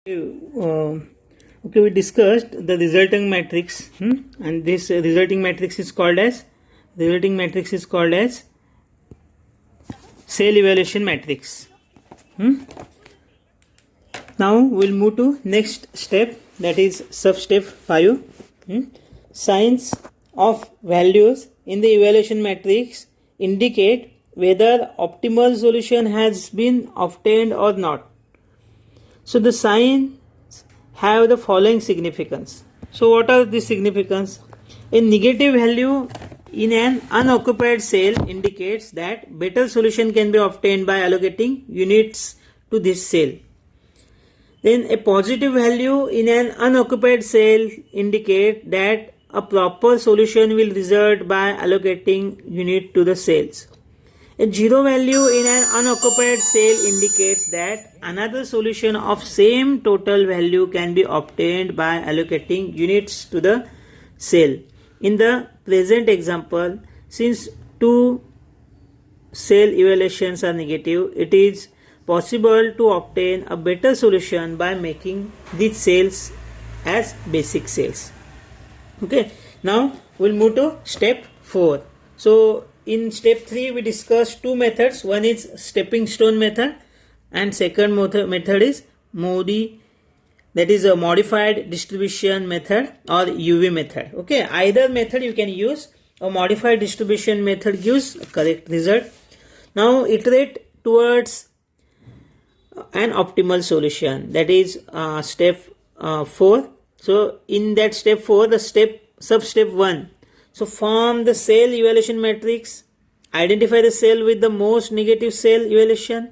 Okay, we discussed the resulting matrix, and this resulting matrix is called as cell evaluation matrix. Now we'll move to next step, that is sub step 5. Signs of values in the evaluation matrix indicate whether optimal solution has been obtained or not. So the signs have the following significance. So what are the significance? A negative value in an unoccupied cell indicates that better solution can be obtained by allocating units to this cell. Then a positive value in an unoccupied cell indicates that a proper solution will result by allocating unit to the cells. A zero value in an unoccupied cell indicates that another solution of same total value can be obtained by allocating units to the cell. In the present example, since two cell evaluations are negative, it is possible to obtain a better solution by making these cells as basic cells. Okay, now we'll move to step 4. So in step 3 we discussed two methods. One is stepping stone method and second method is a modified distribution method or UV method. Okay, either method you can use. A modified distribution method gives a correct result. Now iterate towards an optimal solution, that is step 4. So in that step 4, the sub step 1. So form the cell evaluation matrix, identify the cell with the most negative cell evaluation.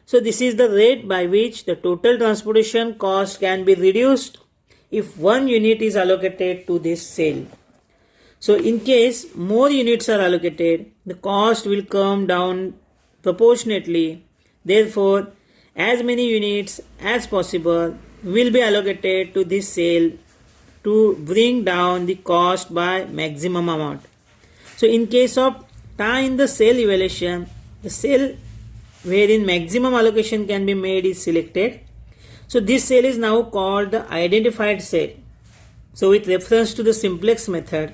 So this is the rate by which the total transportation cost can be reduced if one unit is allocated to this cell. So in case more units are allocated, the cost will come down proportionately. Therefore, as many units as possible will be allocated to this cell to bring down the cost by maximum amount. So in case of time in the cell evaluation, the cell wherein maximum allocation can be made is selected. So this cell is now called the identified cell. So with reference to the simplex method,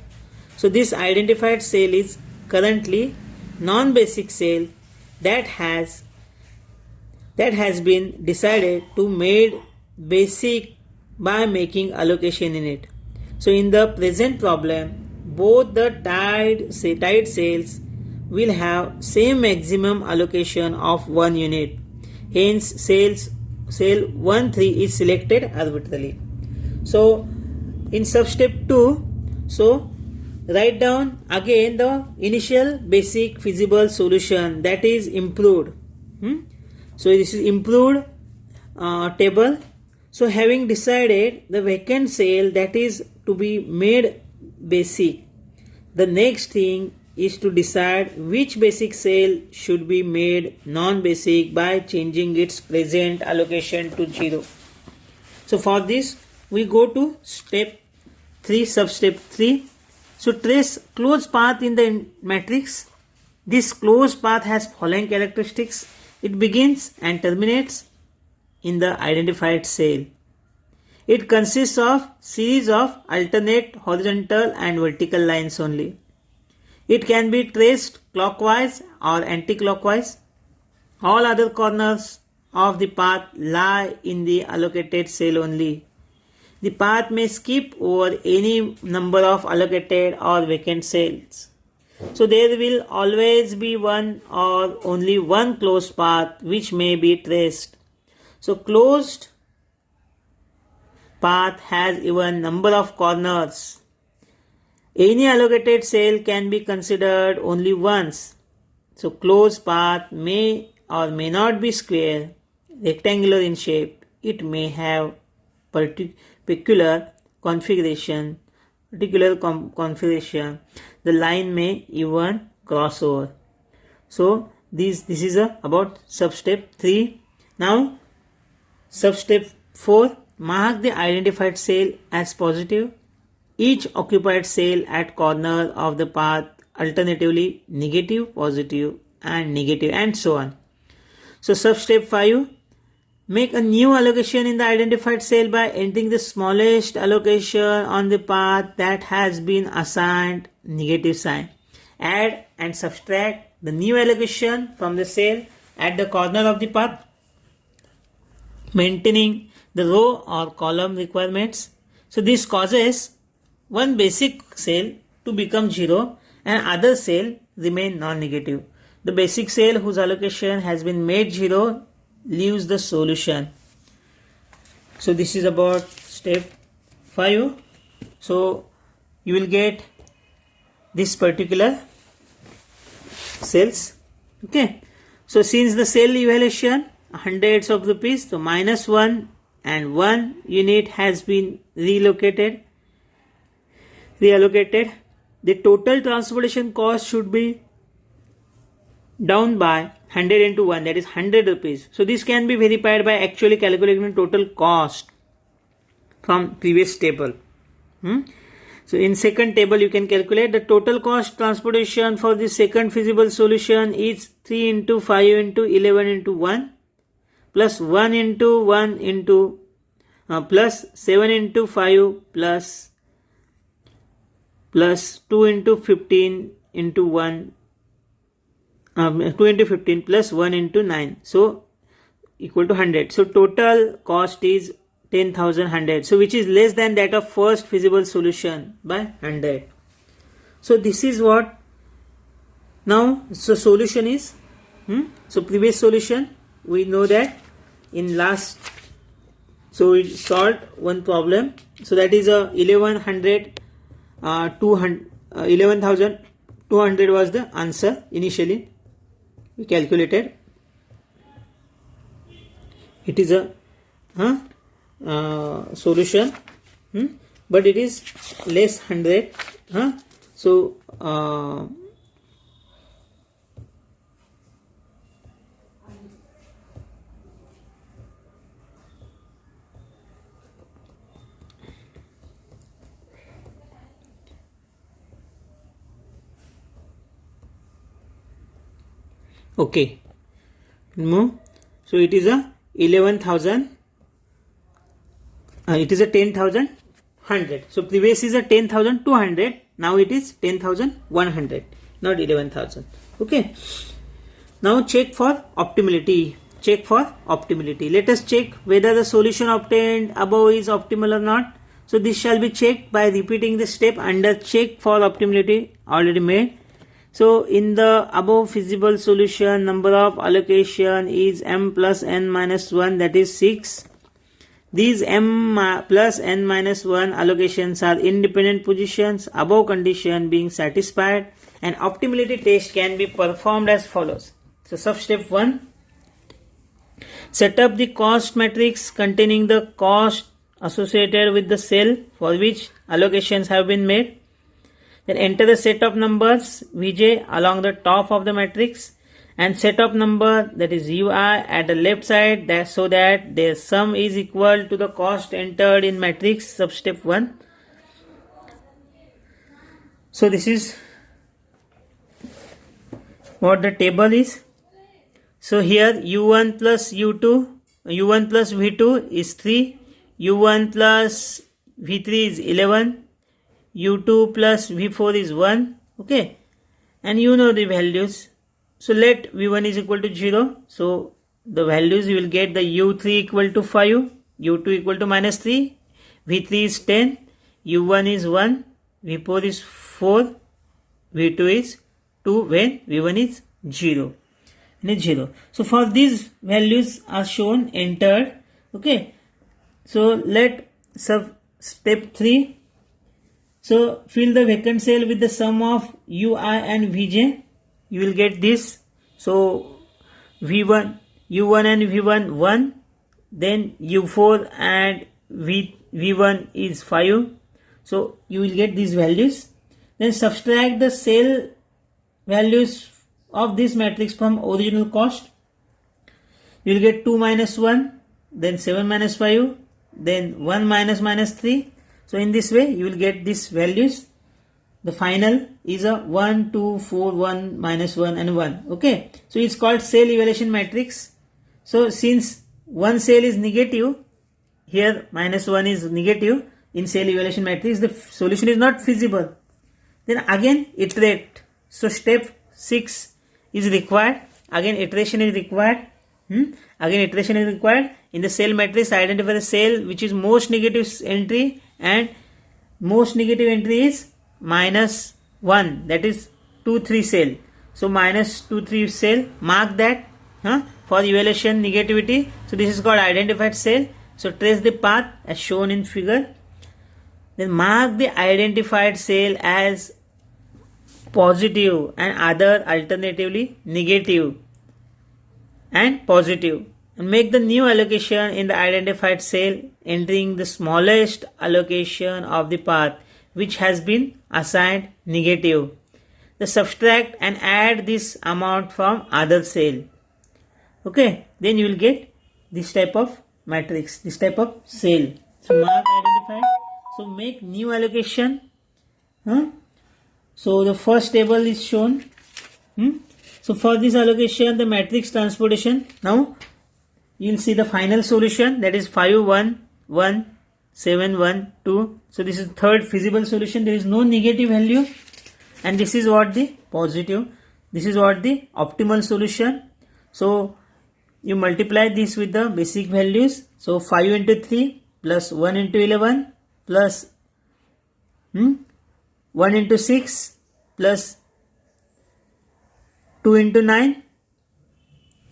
so this identified cell is currently non-basic cell that has been decided to made basic by making allocation in it. So in the present problem, both the tied cells will have same maximum allocation of one unit. Hence cell 1, 3 is selected arbitrarily. So in substep 2, so write down again the initial basic feasible solution, that is improved. So this is improved table. So having decided the vacant cell that is to be made basic, the next thing is to decide which basic cell should be made non-basic by changing its present allocation to 0. So for this we go to step 3, substep 3. So trace closed path in the matrix. This closed path has following characteristics. It begins and terminates in the identified cell. It consists of series of alternate horizontal and vertical lines only. It can be traced clockwise or anti-clockwise. All other corners of the path lie in the allocated cell only. The path may skip over any number of allocated or vacant cells. So there will always be one or only one closed path which may be traced. So closed path has even number of corners. Any allocated cell can be considered only once. So closed path may or may not be square, rectangular in shape. It may have peculiar configuration. The line may even cross over. So this is about substep 3. Now substep 4, mark the identified cell as positive. Each occupied cell at corner of the path alternatively negative, positive and negative, and so on. So substep 5, Make a new allocation in the identified cell by entering the smallest allocation on the path that has been assigned negative sign. Add and subtract the new allocation from the cell at the corner of the path, maintaining the row or column requirements. So this causes one basic cell to become 0 and other cell remain non-negative. The basic cell whose allocation has been made 0 leaves the solution. So this is about step 5. So you will get this particular cells. Okay. So since the cell evaluation hundreds of rupees, so -1 and 1 unit has been reallocated. The total transportation cost should be down by 100 into 1, that is 100 rupees. So this can be verified by actually calculating total cost from previous table. So in second table you can calculate the total cost transportation for the second feasible solution is 3 into 5 into 11 into 1 plus 1 into 1 into plus 7 into 5 plus 2 into 15 into 1 2 into 15 plus 1 into 9, so equal to 100. So total cost is 10,100, so which is less than that of first feasible solution by 100. So this is what now, so solution is so previous solution we know that in last, so we solved one problem, so that is a 11,200 was the answer initially we calculated. It is a solution, but it is less 100. So okay, move. So it is a 11,000. It is a 10,100. So previous is a 10,200. Now it is 10,100, not 11,000. Okay. Now check for optimality. Let us check whether the solution obtained above is optimal or not. So this shall be checked by repeating the step under check for optimality already made. So in the above feasible solution, number of allocation is m plus n minus 1, that is 6. These m plus n minus 1 allocations are independent positions, above condition being satisfied, and optimality test can be performed as follows. So sub step 1, set up the cost matrix containing the cost associated with the cell for which allocations have been made. Then enter the set of numbers Vj along the top of the matrix and set of number, that is Ui, at the left side, that so that their sum is equal to the cost entered in matrix. Sub step 1. So this is what the table is. So here U1 plus U2, U1 plus V2 is 3, U1 plus V3 is 11, U2 plus V4 is 1. Okay, and you know the values. So let V1 is equal to 0. So the values you will get the U3 equal to 5, U2 equal to minus 3, V3 is 10, U1 is 1, V4 is 4, V2 is 2 when V1 is 0. So for these values are shown entered. Okay. So let step 3. So fill the vacant cell with the sum of Ui and Vj. You will get this. So V1, U1 and V1 1. Then U4 and V1 is 5. So you will get these values. Then subtract the cell values of this matrix from original cost. You will get 2 minus 1, then 7 minus 5, then 1 minus 3. So in this way you will get these values. The final is a 1, 2, 4, 1, minus 1 and 1. Okay. So it's called cell evaluation matrix. So since one cell is negative, here minus 1 is negative in cell evaluation matrix, the solution is not feasible. Then again iterate. So step 6 is required. Again iteration is required. Again iteration is required. In the cell matrix, identify the cell which is most negative entry, and most negative entry is minus 1, that is 2 3 cell. So minus 2 3 cell, mark that for evaluation negativity. So this is called identified cell. So trace the path as shown in figure. Then mark the identified cell as positive and other alternatively negative and positive, and make the new allocation in the identified cell entering the smallest allocation of the path which has been assigned negative. The subtract and add this amount from other cell. Okay, then you will get this type of matrix, this type of cell. So mark identified. So make new allocation. So the first table is shown. So for this allocation, the matrix transportation, now you will see the final solution, that is 5 1 1 7 1 2. So this is third feasible solution. There is no negative value, and this is what the positive. This is what the optimal solution. So you multiply this with the basic values. So 5 into 3 plus 1 into 11 plus 1 into 6 plus 2 into 9,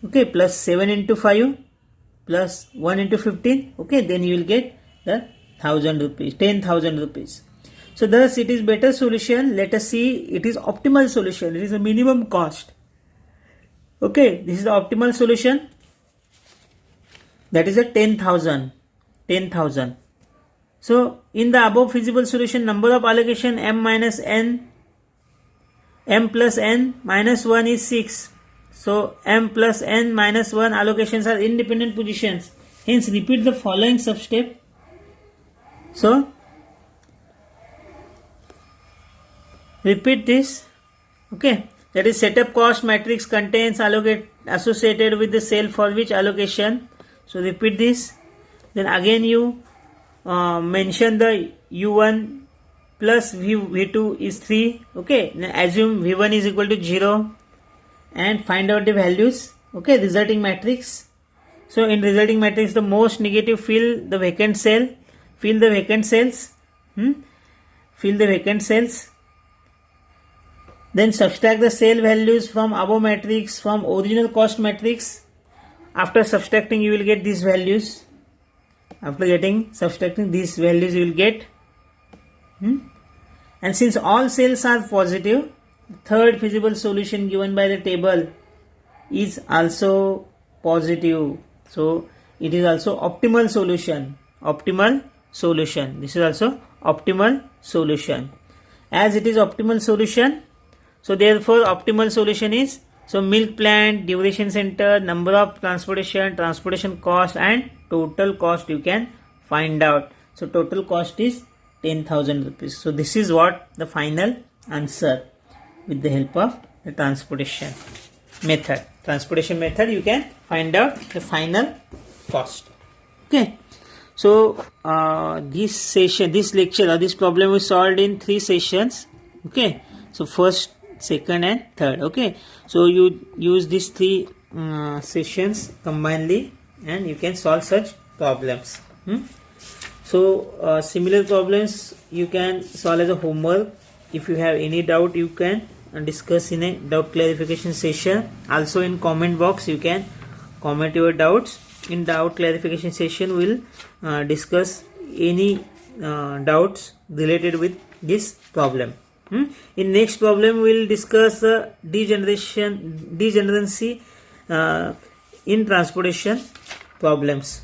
okay, plus 7 into 5 plus 1 into 15, okay, then you will get the 1000 rupees, 10,000 rupees. So thus it is better solution. Let us see, it is optimal solution. It is a minimum cost. Okay, this is the optimal solution. That is a 10,000. 10,000. So in the above feasible solution, number of allocation m minus n, m plus n minus 1 is 6. So m plus n minus 1 allocations are independent positions. Hence repeat the following substep. So repeat this. Okay, that is setup cost matrix contains allocate associated with the cell for which allocation. So repeat this. Then again you mention the u1 plus v2 is 3. Okay, now assume v1 is equal to 0 and find out the values. Okay, resulting matrix. So in resulting matrix, the most negative fill the vacant cell. Fill the vacant cells. Fill the vacant cells. Then subtract the cell values from above matrix from original cost matrix. After subtracting, you will get these values. After subtracting these values, you will get. And since all cells are positive, the third feasible solution given by the table is also positive. So it is also optimal solution. Optimal solution. This is also optimal solution. As it is optimal solution, so therefore optimal solution is, so milk plant, duration center, number of transportation, transportation cost and total cost you can find out. So total cost is 10,000 rupees. So this is what the final answer with the help of the transportation method. Transportation method you can find out the final cost. Okay. So this session, this lecture or this problem was solved in 3 sessions. Okay. So first, second and third. Okay. So you use these 3 sessions combinedly and you can solve such problems. So similar problems you can solve as a homework. If you have any doubt, you can discuss in a doubt clarification session. Also in comment box you can comment your doubts. In doubt clarification session we will discuss any doubts related with this problem. In next problem we will discuss degeneracy in transportation problems.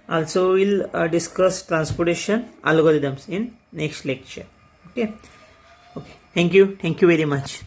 Also we will discuss transportation algorithms in next lecture. Okay. Thank you very much.